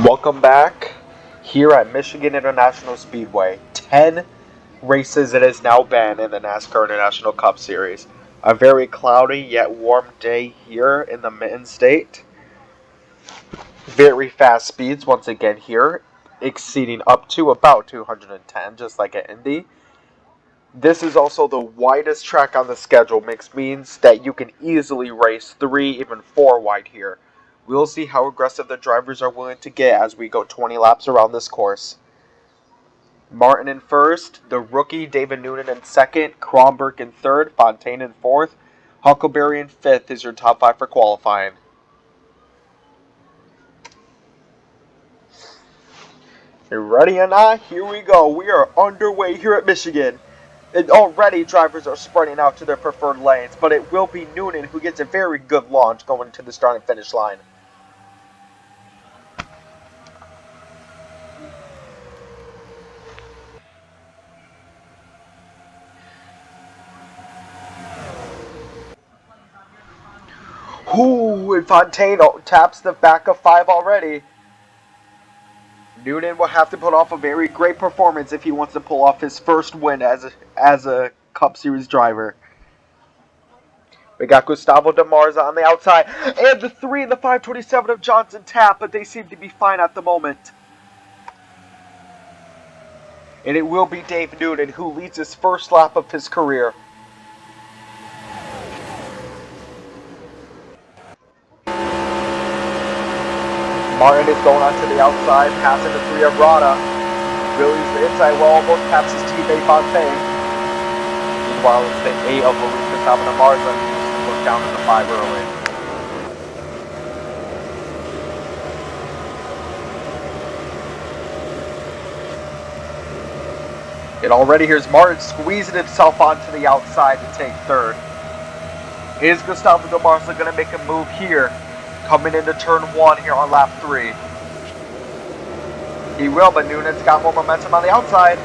Welcome back here at Michigan International Speedway. 10 races it has now been in the NASCAR International Cup Series. A very cloudy yet warm day here in the Mitten State. Very fast speeds once again here, exceeding up to about 210, just like at Indy. This is also the widest track on the schedule, which means that you can easily race 3, even 4 wide here. We'll see how aggressive the drivers are willing to get as we go 20 laps around this course. Martin in first, the rookie David Noonan in second, Kronberg in third, Fontaine in fourth, Huckleberry in fifth is your top 5 for qualifying. You ready or not? Here we go. We are underway here at Michigan. And already drivers are spreading out to their preferred lanes, but it will be Noonan who gets a very good launch going to the start and finish line. Ooh, and Fontaine taps the back of 5 already. Noonan will have to put off a very great performance if he wants to pull off his first win as a Cup Series driver. We got Gustavo DeMarza on the outside, and the 3 and the 527 of Johnson tap, but they seem to be fine at the moment. And it will be Dave Noonan who leads his first lap of his career. Martin is going on to the outside, passing the 3 of Rada. Billy's the inside well, almost taps his teammate Fontaine. Meanwhile, it's the 8 of Luis Gustavo DeMarza, who looked down to the 5 early. And already here's Martin squeezing himself onto the outside to take third. Is Gustavo DeMarza going to make a move here, coming into turn 1 here on lap 3? He will, but Noonan's got more momentum on the outside.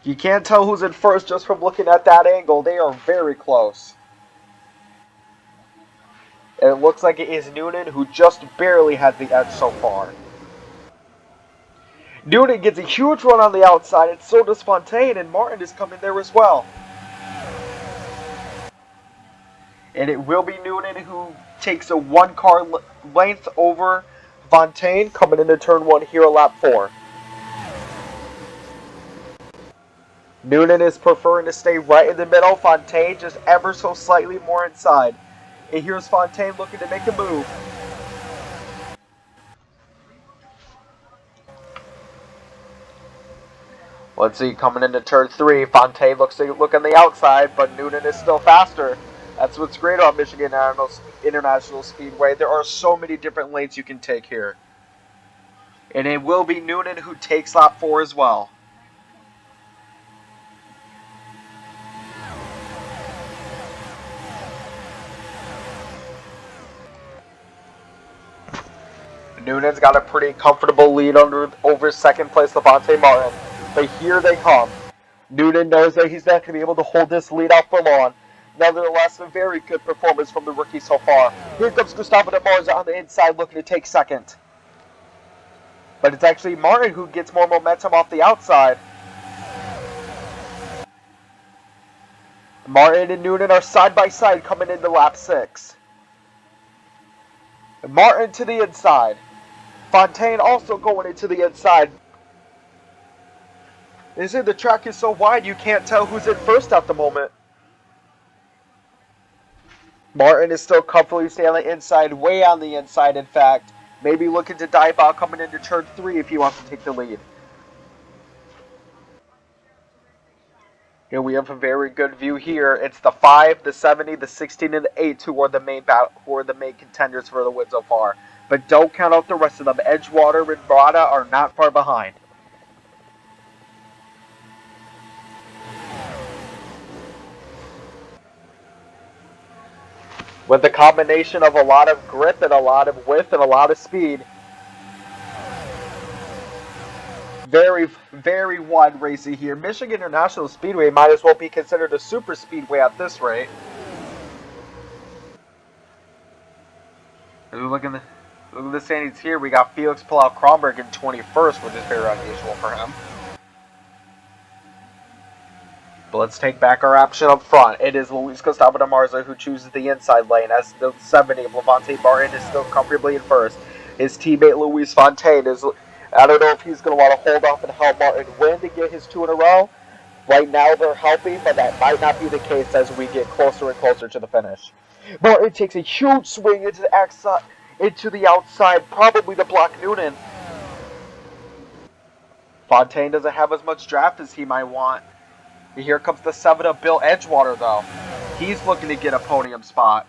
You can't tell who's in first just from looking at that angle. They are very close. And it looks like it is Noonan who just barely has the edge so far. Noonan gets a huge run on the outside, and so does Fontaine, and Martin is coming there as well. And it will be Noonan who takes a 1 car length over Fontaine coming into turn 1 here at lap 4. Noonan is preferring to stay right in the middle. Fontaine just ever so slightly more inside. And here's Fontaine looking to make a move. Let's see, coming into turn 3, Fontaine looks to look on the outside, but Noonan is still faster. That's what's great about Michigan International Speedway. There are so many different lanes you can take here. And it will be Noonan who takes lap 4 as well. Noonan's got a pretty comfortable lead over second place Levante Martin. But here they come. Noonan knows that he's not going to be able to hold this lead out for long. Nevertheless, a very good performance from the rookie so far. Here comes Gustavo DeMarza on the inside looking to take second. But it's actually Martin who gets more momentum off the outside. Martin and Noonan are side by side coming into lap 6. Martin to the inside. Fontaine also going into the inside. The track is so wide you can't tell who's in first at the moment. Martin is still comfortably staying on the inside, way on the inside in fact. Maybe looking to dive out coming into turn 3 if he wants to take the lead. Here we have a very good view here. It's the 5, the 70, the 16, and the 8 who are the main contenders for the win so far. But don't count out the rest of them. Edgewater and Brada are not far behind. With the combination of a lot of grip and a lot of width and a lot of speed. Very, very wide racing here. Michigan International Speedway might as well be considered a super speedway at this rate. Look at the standings here. We got Felix Palau Kronberg in 21st, which is very unusual for him. But let's take back our action up front. It is Luis Gustavo de Marza who chooses the inside lane as the 70 of Levante Martin is still comfortably in first. His teammate Luis Fontaine is... I don't know if he's going to want to hold off and help Martin win to get his 2 in a row. Right now they're helping, but that might not be the case as we get closer and closer to the finish. Martin takes a huge swing into the outside, probably to block Noonan. Fontaine doesn't have as much draft as he might want. Here comes the 7 of Bill Edgewater, though. He's looking to get a podium spot.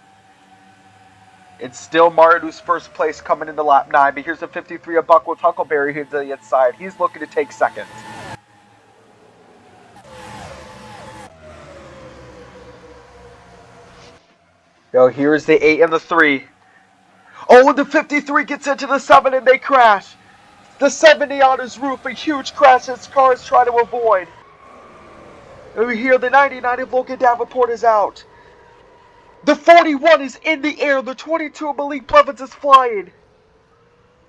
It's still Martin who's first place coming into lap 9, but here's the 53 of Buckwood Huckleberry here to the inside. He's looking to take second. Yo, here's the 8 and the 3. Oh, and the 53 gets into the 7 and they crash. The 70 on his roof, a huge crash his car is trying to avoid. Over here, the 99 of Logan Davenport is out. The 41 is in the air. The 22 of Malik Blevins is flying.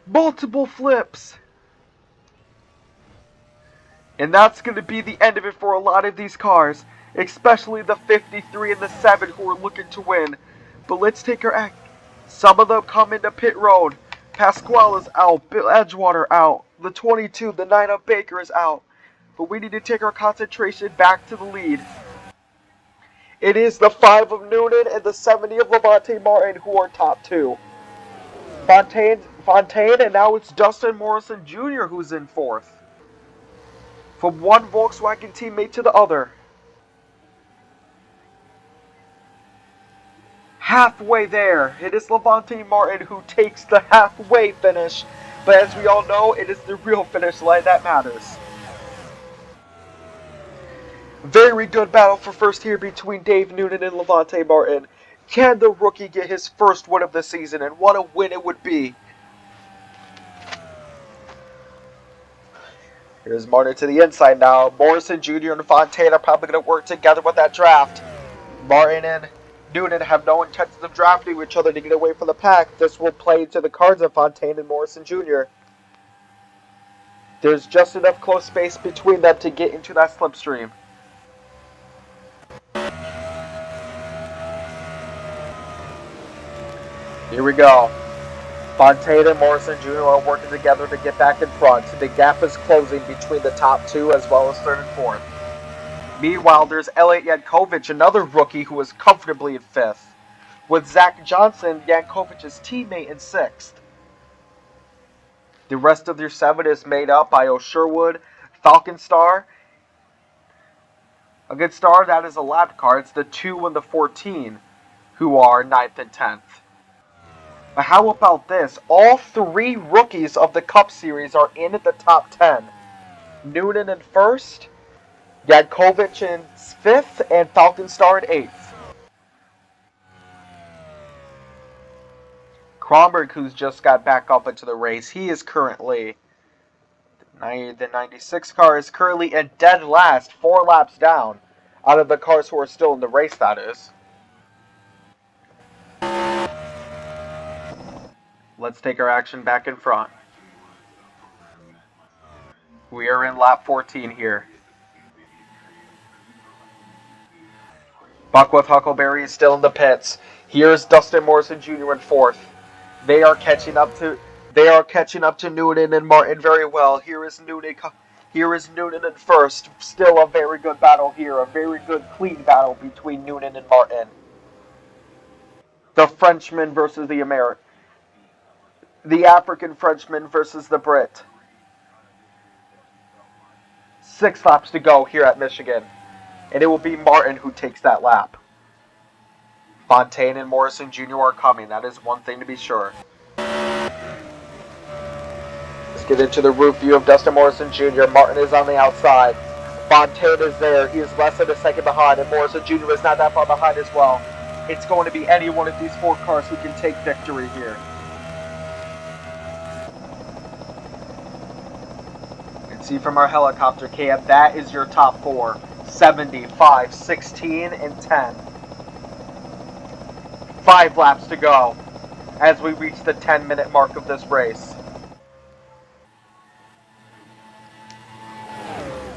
Multiple flips. And that's going to be the end of it for a lot of these cars. Especially the 53 and the 7 who are looking to win. But let's take our act. Some of them come into pit road. Pasquale is out. Bill Edgewater out. The 22, the 9 of Baker is out. But we need to take our concentration back to the lead. It is the 5 of Noonan and the 70 of Levante Martin who are top 2. Fontaine, and now it's Dustin Morrison Jr. who's in 4th. From one Volkswagen teammate to the other. Halfway there, it is Levante Martin who takes the halfway finish. But as we all know, it is the real finish line that matters. Very good battle for first here between Dave Noonan and Levante Martin. Can the rookie get his first win of the season? And what a win it would be. Here's Martin to the inside now. Morrison Jr. and Fontaine are probably going to work together with that draft. Martin and Noonan have no intentions of drafting each other to get away from the pack. This will play to the cards of Fontaine and Morrison Jr. There's just enough close space between them to get into that slipstream. Here we go. Fontaine and Morrison Jr. are working together to get back in front. The gap is closing between the top 2 as well as 3rd and 4th. Meanwhile, there's Elliot Yankovic, another rookie who is comfortably in 5th. With Zach Johnson, Yankovic's teammate, in 6th. The rest of their 7 is made up by O'Sherwood, Falcon Star. A good star, that is a lap car. It's the 2 and the 14 who are 9th and 10th. But how about this? All 3 rookies of the Cup Series are in at the top 10. Noonan in 1st, Yankovic in 5th, and Falcon Star in 8th. Kronberg, who's just got back up into the race, he is currently... The 96 car is currently in dead last, 4 laps down, out of the cars who are still in the race, that is. Let's take our action back in front. We are in lap 14 here. Buckworth Huckleberry is still in the pits. Here's Dustin Morrison Jr. in 4th. They are catching up to Noonan and Martin very well. Here is Noonan in 1st. Still a very good battle here. A very good clean battle between Noonan and Martin. The Frenchman versus the American. The African Frenchman versus the Brit. 6 laps to go here at Michigan. And it will be Martin who takes that lap. Fontaine and Morrison Jr. are coming. That is one thing to be sure. Let's get into the roof view of Dustin Morrison Jr. Martin is on the outside. Fontaine is there. He is less than a second behind. And Morrison Jr. is not that far behind as well. It's going to be any one of these 4 cars who can take victory here. See from our helicopter cam, that is your top 4. 75, 16, and 10. 5 laps to go. as we reach the 10-minute mark of this race.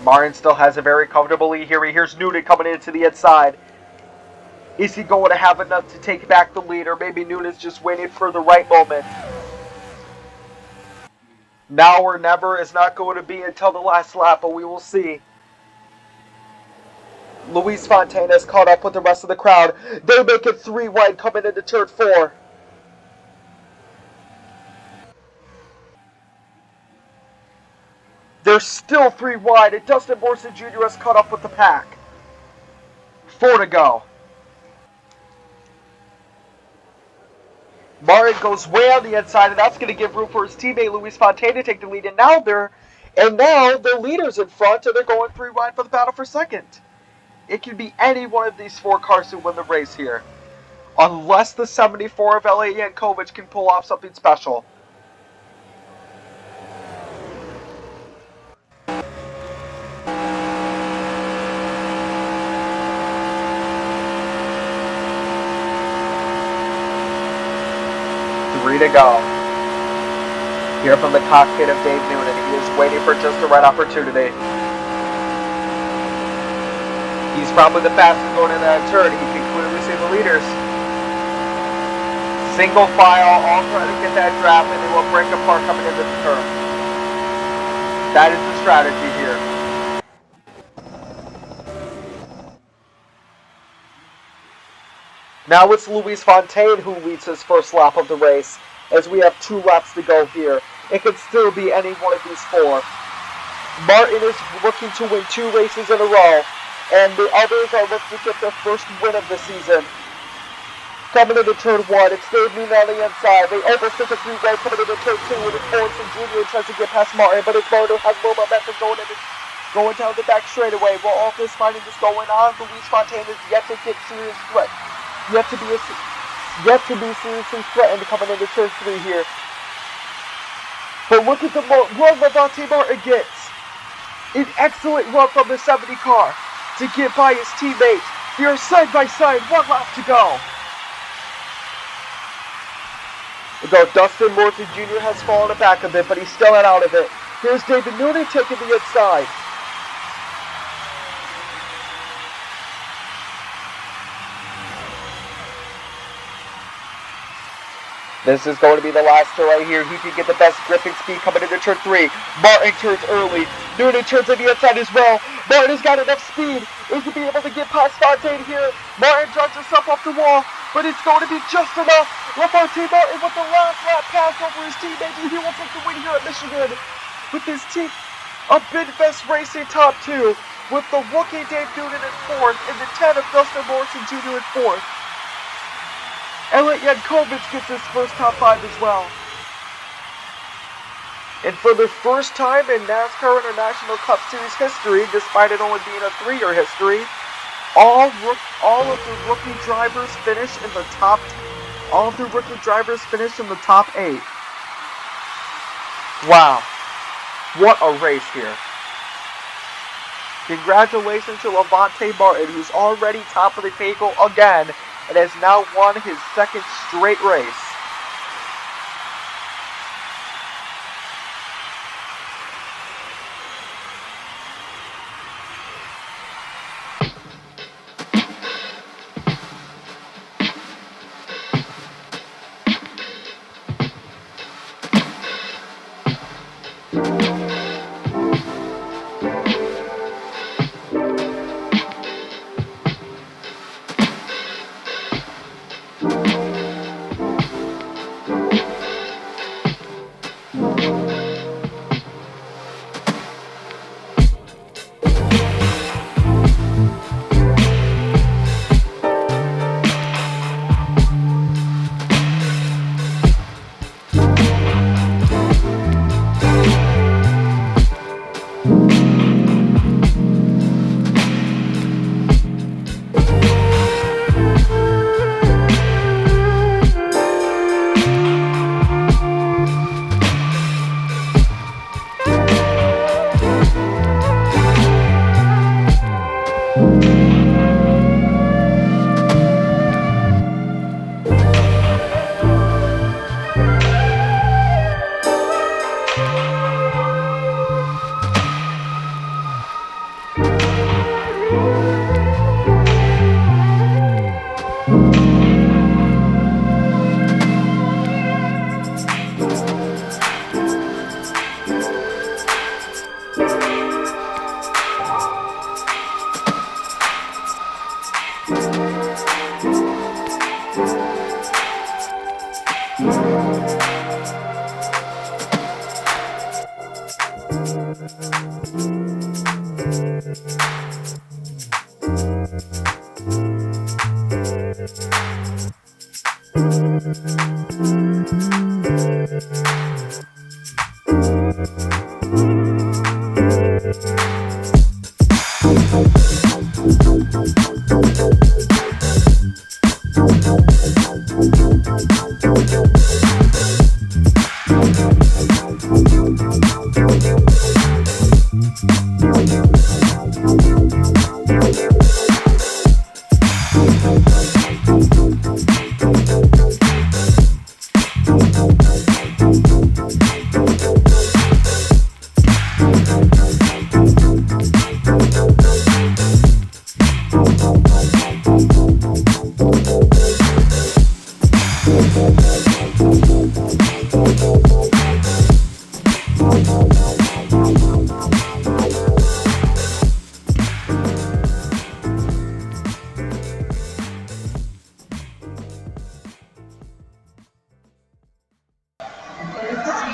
Martin still has a very comfortable lead here. Here's Noonan coming into the inside. Is he going to have enough to take back the lead, or maybe Noonan's just waiting for the right moment? Now or never is not going to be until the last lap, but we will see. Luis Fontaine has caught up with the rest of the crowd. They make it 3 wide coming into turn 4. They're still 3 wide, and Dustin Morrison Jr. has caught up with the pack. 4 to go. Martin goes way on the inside, and that's going to give room for his teammate Luis Fontaine to take the lead. And now their leader's in front, and they're going 3 wide for the battle for second. It can be any one of these 4 cars who win the race here, unless the 74 of L.A. Yankovic can pull off something special. To go. Here from the cockpit of Dave Noonan, he is waiting for just the right opportunity. He's probably the fastest going in that turn. He can clearly see the leaders. Single file, all trying to get that draft, and they will break apart coming into the turn. That is the strategy here. Now it's Luis Fontaine who leads his first lap of the race, as we have 2 laps to go here. It could still be any one of these 4. Martin is looking to win 2 races in a row, and the others are looking to get their first win of the season. Coming into turn 1, it's Dave Noonan on the inside. They overstep the 3 right coming into turn 2, and it's Morrison Jr. tries to get past Martin, but it's Martin has low momentum going down the back straightaway. While all this fighting is going on, Luis Fontaine is yet to get serious threat. Yet to be seriously threatened coming into turn 3 here. But look at the run Levante Martin gets. An excellent run from the 70 car to get by his teammate. They are side by side, 1 lap to go. Dustin Morrison Jr. has fallen back a bit, but he's still not out of it. Here's David Noonan taking the inside. This is going to be the last turn right here. He can get the best gripping speed coming into turn 3. Martin turns early. Noonan turns on the inside as well. Martin has got enough speed. Is to be able to get past Fontaine here. Martin drives himself off the wall, but it's going to be just enough. LaFontaine Martin with the last lap pass over his teammate, and he will take the win here at Michigan. With his team, a Bidfest Racing top 2, with the rookie Dave Noonan in 4th, and the 10 of Dustin Morrison Jr. in 4th. Elliot Yankovic gets his first top 5 as well. And for the first time in NASCAR International Cup Series history, despite it only being a 3-year history, all of the rookie drivers finish in the top. All of the rookie drivers finish in the top 8. Wow, what a race here! Congratulations to Levante Martin, who's already top of the table again, and has now won his 2nd straight race.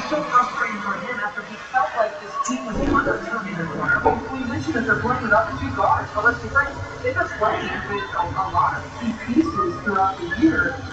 So frustrating for him after he felt like this team was kind of turning the corner. But we mentioned that they're playing without the two guards, but let's be frank, they've been playing with a lot of key pieces throughout the year.